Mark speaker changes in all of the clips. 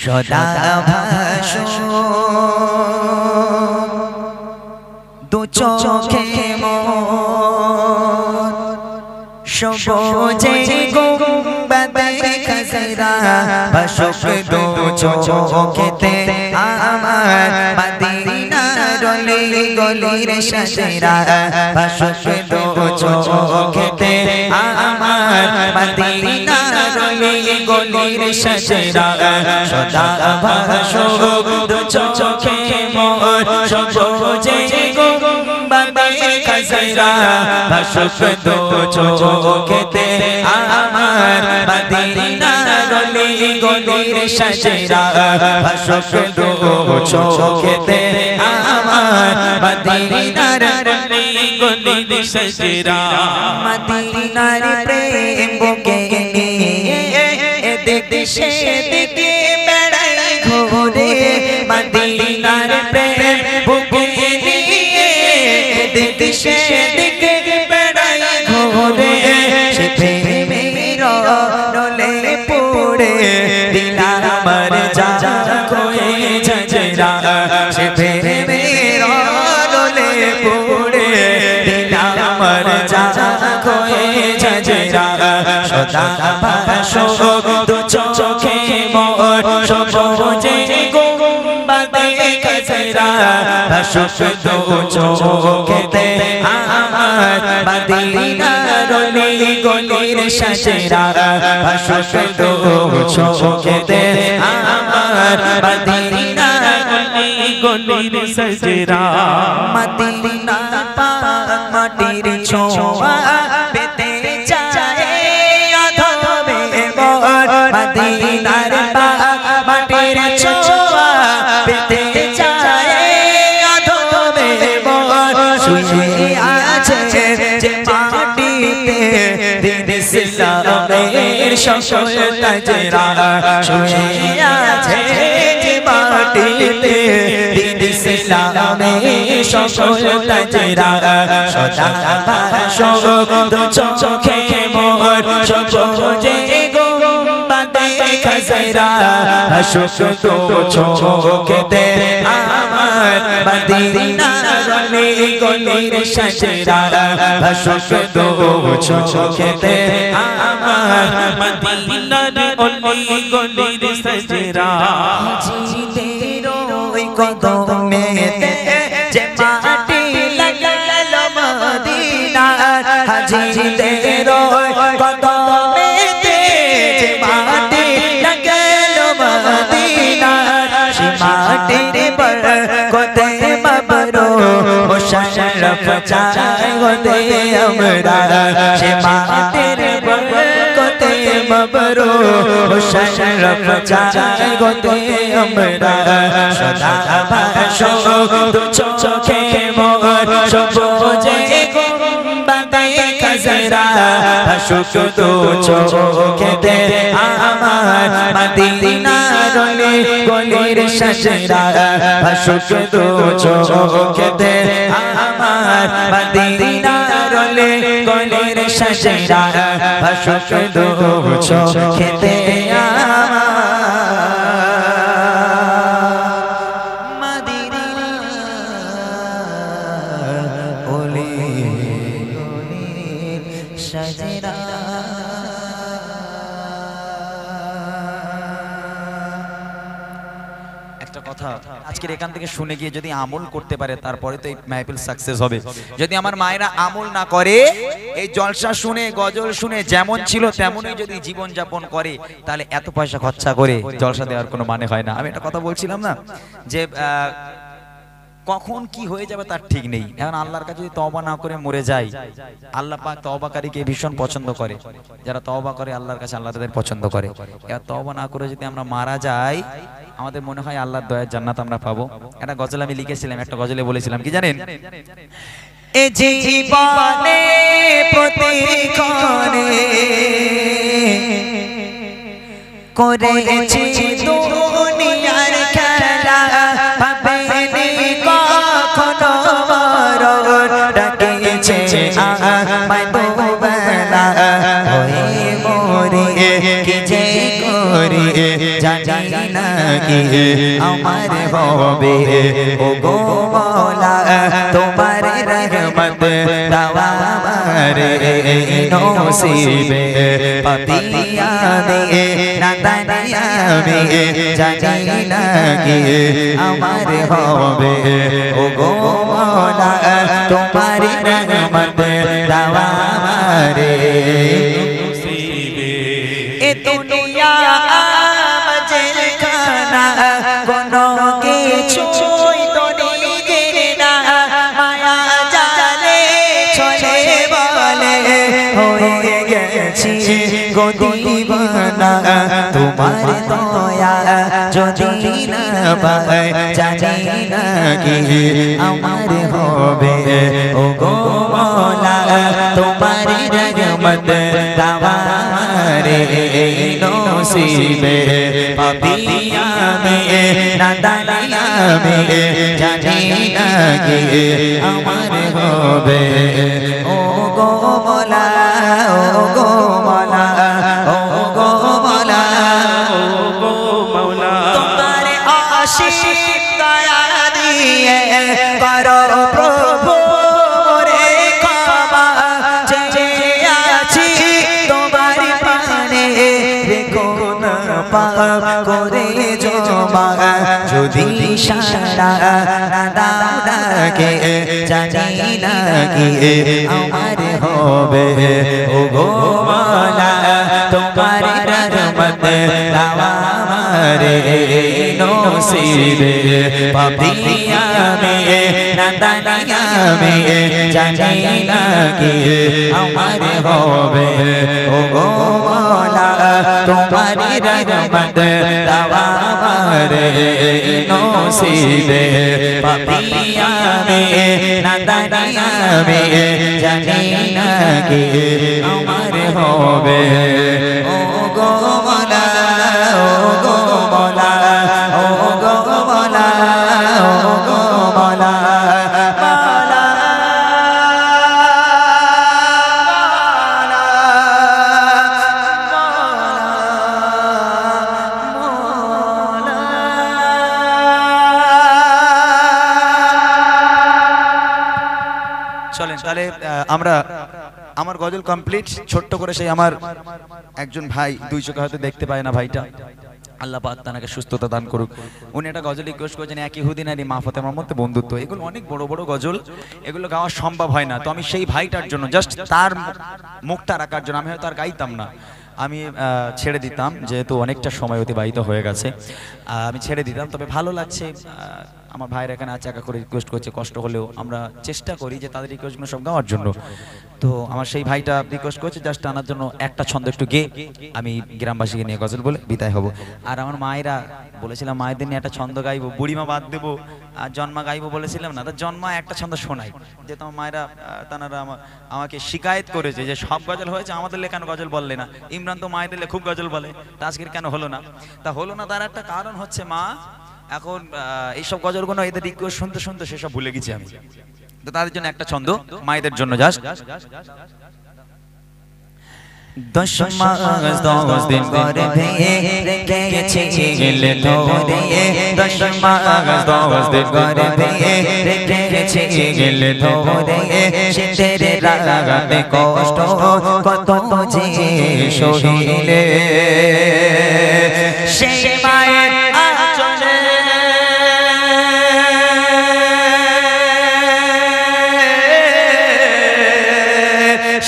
Speaker 1: সদা ভাসো দু চোখে মোর সবুজে গুম্বাদে খাজরা ভাসুক দু চোখেতে আমার মদিনা রলি গলির সাজরা ভাসুক দু চোখেতে আমার মদিনা রলি গলির সাজরা সদা ভাসো দু চোখে মোর সবুজে গুম্বাদে খাজরা ভাসুক দু চোখেতে আমার মদিনা রলি গলির সাজরা ভাসুক দু চোখেতে আমার মদিনার রলি গলির সাজরা মদিনার প্রেম বুকে নিয়ে দেখতে সেদিকে বেড়াই ঘুরে মদিনার প্রেম বুকে নিয়ে দেখতে সেদিকে বেড়াই ঘুরে সে প্রেমের রলে পড়ে দিল আমার যা কোয়ে ঝঞ্ঝরা সে প্রেমের রলে পড়ে দিল আমার যা কোয়ে ঝঞ্ঝরা সদা ভাসো দু চোখে মোর সবুজে গুম্বাদে খাজরা ভাসুক দু চোখেতে আমার মদিনা রলি গলির সাজরা ভাসুক দু চোখেতে আমার মদিনা রলি গলির সাজরা মদিনা পাক মাটির ছোঁয়া পেতে চায় অধমে মোর মদিনার পাক মাটির ছোঁয়া পেতে চায় অধমে মোর শুয়ে আছে যে মাটিতে দিন ইসলামের সকল তাজরা শুয়ে আছে যে মাটিতে দিন ইসলামের সকল তাজরা সদা ভাসো দু চোখে মোর সবুজে গুম্বাদে খাজরা ভাসুক দু চোখেতে আমার মদিনা রলি গলির সাজরা ভাসুক দু চোখেতে আমার মদিনা রলি গলির সাজরা জিদের ওই কদমেতে যে মাটি লাগালো মদিনা হাজিদের ওই কদমেতে যে মাটি লাগালো মদিনা সে মাটির বরকতে বাবরো মুশাররফ চাই গোদে আমরা সে মাটির বরকতে বাবরো মুশাররফ চাই গোদে আমরা সদা ভাসো দু চোখে মোর সবুজে গুম্বাদে খাজরা ভাসুক দু চোখেতে আমার মদিনা রলি গলির সাজরা ভাসুক দু চোখেতে আমার মদিনা রলি গলির সাজরা ভাসুক দু চোখেতে একটা কথা আজকের এখান থেকে শুনে গিয়ে যদি আমল করতে পারে তারপরে তো এই মাহফিল সাকসেস হবে। যদি আমার মায়েরা আমল না করে, এই জলসা শুনে গজল শুনে যেমন ছিল তেমনই যদি জীবন যাপন করে, তাহলে এত পয়সা খরচা করে জলসা দেওয়ার কোনো মানে হয় না। আমি একটা কথা বলছিলাম না যে কখন কি হয়ে যাবে তার ঠিক নেই। এখন আল্লাহর কাছে যদি তওবা না করে মরে যায়, আল্লাহ পাক তওবাকারীকে ভীষণ পছন্দ করে। যারা তওবা করে আল্লাহর কাছে আল্লাহ তাদের পছন্দ করে। এবার তওবা না করে যদি আমরা মারা যাই, আমাদের মনে হয় আল্লাহর দয়ার জান্নাত আমরা পাবো। একটা গজল আমি লিখেছিলাম, একটা গজলে বলেছিলাম কি জানেন, এ জীবনে প্রতিক্ষণে করেছি দুনিয়ার খেলা, ভাবেনি কখনো মরণ ডাকেছে আমায় দুবেলা হয়ে মরে কি যে করি জানি নাকি আমার হবে ও গো মওলা তোমার রহমত দাওয়া আমারে নসিবে পাপিয়া মে নাদানিয়া মে জানি নাকি আমার হবে ও গো মওলা তোমার রহমত দাওয়া আমারে নসিবে এ দুনিয়া মজল খানা কোনো কিছুই তো নিজে না মায়া জালে চলে বলে হয়ে গেছি গো দিওয়ানা তোমার দয়া যদি না পাই জানি না কি আমার হবে ও গো মওলা তোমার রহমত দাওয়া আমারে নসিবে পাপিয়া মে নাদানিয়া মে জানি না কি আমার হবে ও গো মওলা ও গো মওলা ও গো মওলা ও গো মওলা তোমার আশিক দয়া দিয়ে করো প্রভু রে ক্ষমা যে আছি তোমার পানে রেখো না পাপ করে জমা যদি সারা না দাও ডাকে জানি না কি আমার হবে ও গো মওলা তোমার রহমত দাওয়া আমারে নসিবে পাপিয়া মে নাদানিয়া মে জানি না কি আমার হবে ও গো মওলা তোমার রহমত দাওয়া আমারে নসিবে পাপিয়া মে নাদানিয়া মে জানি না কি আমার হবে ও গো মওলা ও গো মওলা ও গো মওলা ও গো মওলা মওলা চলেন তাহলে আমরা আমার গজল কমপ্লিট ছোট্ট করে সেই আমার একজন ভাই দুই চোখে হয়তো দেখতে পায় না ভাইটা আল্লাহ পাক তাকে সুস্থতা দান করুক উনি একটা গজল রিকোয়েস্ট করেছেন এক ইহুদি নারী মা ফাতেমার মধ্যে বন্ধুত্ব এগুলো অনেক বড় বড় গজল এগুলো গাওয়া সম্ভব হয় না তো আমি সেই ভাইটার জন্য জাস্ট তার মুখটা রাখার জন্য আমি হয়তো আর গাইতাম না আমি ছেড়ে দিতাম যেহেতু অনেকটা সময় অতিবাহিত হয়ে গেছে আমি ছেড়ে দিতাম তবে ভালো লাগছে আমার ভাইয়ের এখানে আছে একা করে রিকোয়েস্ট করছে কষ্ট হলেও আমরা চেষ্টা করি যে তাদের রিকোয়েস্টগুলো সব গাওয়ার জন্য তো আমার সেই ভাইটা রিকোয়েস্ট করছে জাস্ট আনার জন্য একটা ছন্দ একটু গেয়ে আমি গ্রামবাসীকে নিয়ে গজল বলে বিদায় হব আর আমার মায়েরা বলেছিলাম মায়েদের নিয়ে একটা ছন্দ গাইবো বুড়িমা বাদ দেবো আর জন্মা গাইবো বলেছিলাম না তা জন্মা একটা ছন্দ শোনাই যেহেতু আমার মায়েরা তারা আমাকে শিকায়ত করেছে যে সব গজল হয়েছে আমাদের লেখানো গজল বললে না ইমরান তো মায়েদের খুব গজল বলে তা আজকের কেন হলো না তা হলো না তার একটা কারণ হচ্ছে মা এখন এইসব গজলগুলো এদের রিকোয়েস্ট শুনতে শুনতে সেসব ভুলে গেছি আমি তো তাদের জন্য একটা ছন্দ মায়েদের জন্য জাস্ট 10 মাস 10 দিন করে রেখেছি গেলে ধরে 10 মাস 10 দিন করে রেখেছি গেলে ধরে শীতের রাতে কষ্ট কত যে সহিলে সেই মায়ের আঁচলে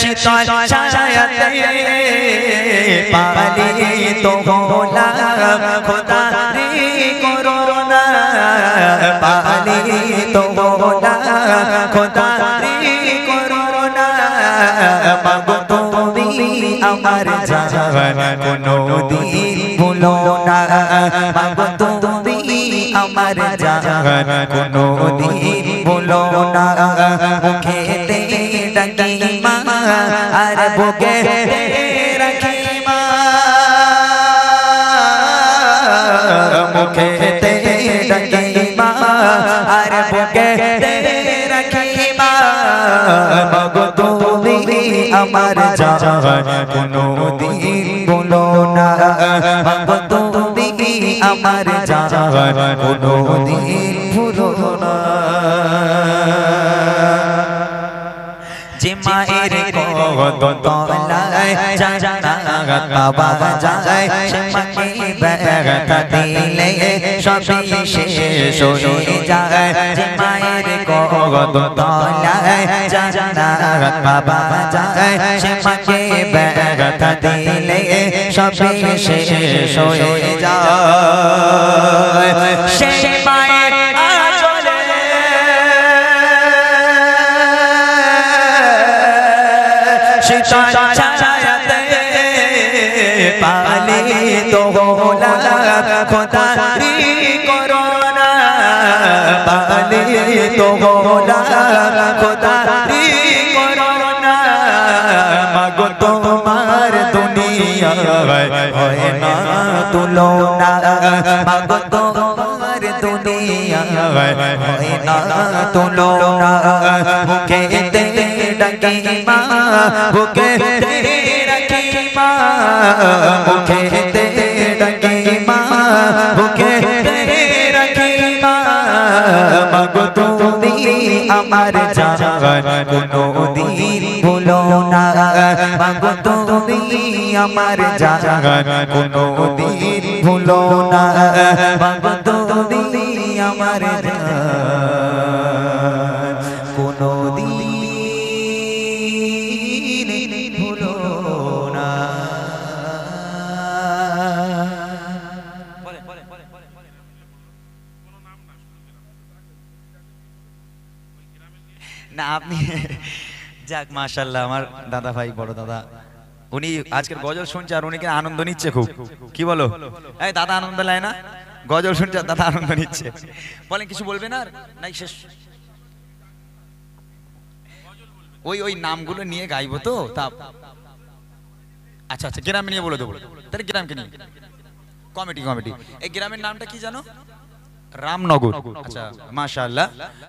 Speaker 1: শীতল ছায়াতে পালিত হলাম খোদা রে করুণা পালিত হলাম খোদা রে করুণা মাগো তুমি আমার জান কোনদিন ভুলো না মাগো তুমি আমার জান কোনদিন ভুলো না মুখেতে ডাকি মা আর বুকে রাখি মা মুখেতে ডাকি মা আর বুকে রাখি মা মাগো তুমি আমার জান কোনদিন ভুলো না মাগো তুমি আমার জান কোনদিন ভুলো না যে মায়ের কদম তলায় জান্নাত পাওয়া যায় সে মাকে ব্যথা দিলে সবই শেষ হয়ে যায় যে মায়ের কদম তলায় জান্নাত পাওয়া যায় সে মাকে ব্যথা দিলে সবই শেষ হয়ে যায় সে মায়ের पालित होला खुदारी करना पालित होला खुदारी करना मागो तुम्हार दुनिया है ना तुलना मागो तुम्हार दुनिया है ना तुलना मुखे ते डकी माँ मुखे मुखे ते डकी माँ मुखे रखी माँ मगो তুমি আমার জান কোনদিন ভুলো না মগো তুমি আমার জান কোনদিন ভুলো না মগো তুমি আমার জান কোনদিন ভুলো না না আপনি যাক মাশাআল্লাহ আমার দাদা ভাই বড় দাদা উনি আজকের গজল শুনছে আর উনি কি আনন্দ নিচ্ছে খুব কি বলো এই দাদা আনন্দ লায় না গজল শুনছে দাদা আনন্দ নিচ্ছে বলেন কিছু বলবেন আর নাই শেষ ওই নামগুলো নিয়ে গাইবো তো তা আচ্ছা আচ্ছা গ্রামে নিয়ে বলে দেবো তাহলে গ্রামকে নিয়ে কমিটি এই গ্রামের নামটা কি জানো রামনগর আচ্ছা মাশাআল্লাহ